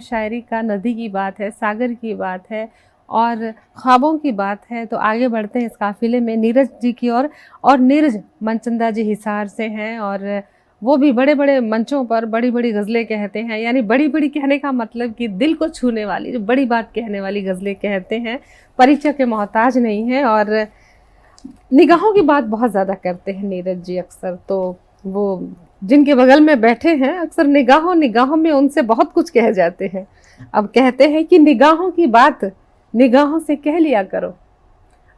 शायरी का नदी की बात है, सागर की बात है और ख्वाबों की बात है। तो आगे बढ़ते हैं इस काफिले में नीरज जी की ओर। और नीरज मनचंदा जी हिसार से हैं और वो भी बड़े बड़े मंचों पर बड़ी बड़ी गज़लें कहते हैं। यानी बड़ी बड़ी कहने का मतलब कि दिल को छूने वाली, जो बड़ी बात कहने वाली गज़लें कहते हैं, परिचय के मोहताज नहीं हैं। और निगाहों की बात बहुत ज़्यादा करते हैं नीरज जी अक्सर। तो वो जिनके बगल में बैठे हैं अक्सर निगाहों निगाहों में उनसे बहुत कुछ कह जाते हैं। अब कहते हैं कि निगाहों की बात निगाहों से कह लिया करो।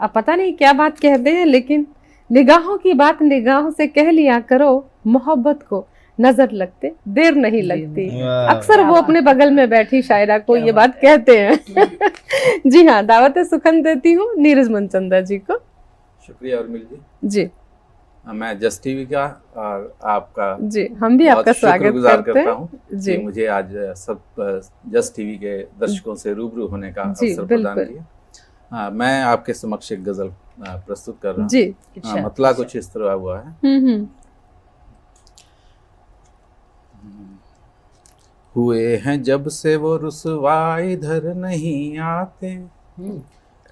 अब पता नहीं क्या बात कहते हैं, लेकिन निगाहों की बात निगाहों से कह लिया करो, मोहब्बत को नजर लगते देर नहीं लगती। अक्सर वो अपने बगल में बैठी शायरा को ये बात कहते हैं। जी हाँ, दावत सुखन देती हूँ नीरज मनचंदा जी को। शुक्रिया उर्मिल जी। जी, मैं जस्ट टीवी का और आपका जी हम भी आपका स्वागत करते हैं हूँ जी। मुझे आज सब जस्ट टीवी के दर्शकों से रूबरू होने का अवसर प्रदान किया। मैं आपके समक्ष एक गजल प्रस्तुत कर रहा हूँ जी। मतला कुछ इस तरह हुआ है। हुए हैं जब से वो रुसवा इधर नहीं आते,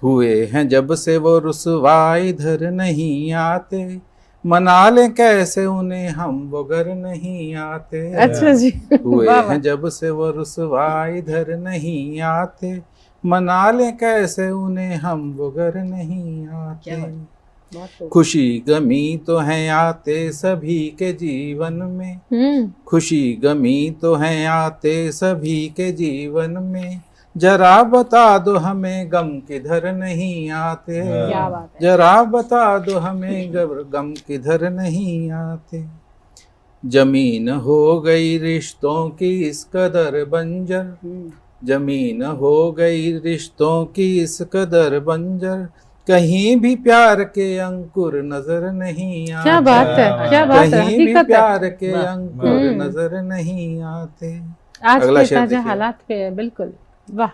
हुए हैं जब से वो रुसवा इधर नहीं आते, मना ले कैसे उन्हें हम वो घर नहीं आते। अच्छा जी। हुए हैं जब से वो रुसवा इधर नहीं आते, मना ले कैसे उन्हें हम वो घर नहीं आते। खुशी गमी तो है आते सभी के जीवन में, खुशी गमी तो है आते सभी के जीवन में, जरा बता दो हमें गम किधर नहीं आते, जरा बता दो हमें गम किधर नहीं आते। जमीन हो गई रिश्तों की इस कदर बंजर, जमीन हो गई रिश्तों की इस कदर बंजर, कहीं भी प्यार के अंकुर नजर नहीं आते। क्या बात है, क्या बात है, कहीं भी प्यार के अंकुर नजर नहीं आते। आज के ताजा हालात पे बिल्कुल वाह।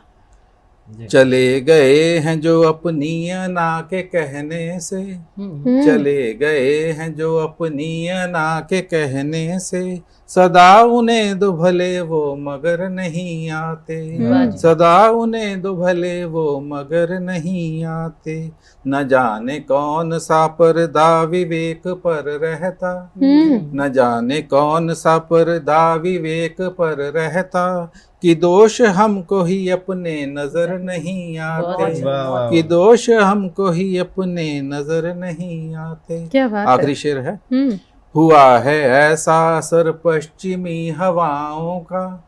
चले गए हैं जो अपनी अना के कहने से, चले गए हैं जो अपनी अना के कहने से, सदा उन्हें दो भले वो मगर नहीं आते, सदा उन्हें दो भले वो मगर नहीं आते। न जाने कौन सा पर्दा विवेक पर रहता, न जाने कौन सा पर्दा विवेक पर रहता, कि दोष हमको ही अपने नजर नहीं आते, कि दोष हमको ही अपने नजर नहीं आते। क्या बात आखिरी शेर है। हुआ है ऐसा असर पश्चिमी हवाओं का,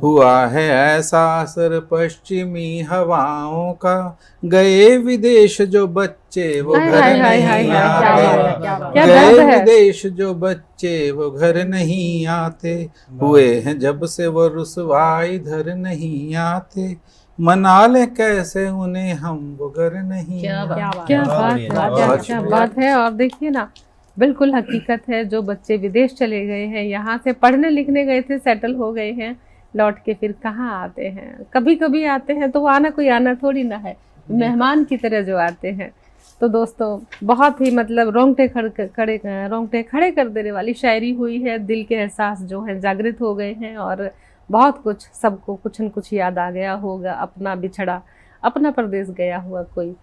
हुआ है ऐसा असर पश्चिमी हवाओं का, गए विदेश जो बच्चे वो घर नहीं आते, गए विदेश जो बच्चे वो घर नहीं आते। हुए हैं जब से वो रुसवा इधर नहीं आते, मना ले कैसे उन्हें हम वो घर नहीं आते। क्या बात है। और देखिए ना, बिल्कुल हकीकत है। जो बच्चे विदेश चले गए हैं, यहाँ से पढ़ने लिखने गए थे, सेटल हो गए हैं, लौट के फिर कहाँ आते हैं। कभी कभी आते हैं तो आना कोई आना थोड़ी ना है, मेहमान की तरह जो आते हैं। तो दोस्तों बहुत ही मतलब रोंगटे खड़े कर देने वाली शायरी हुई है। दिल के एहसास जो है जागृत हो गए हैं और बहुत कुछ, सबको कुछ न कुछ याद आ गया होगा। अपना बिछड़ा, अपना परदेश गया हुआ कोई,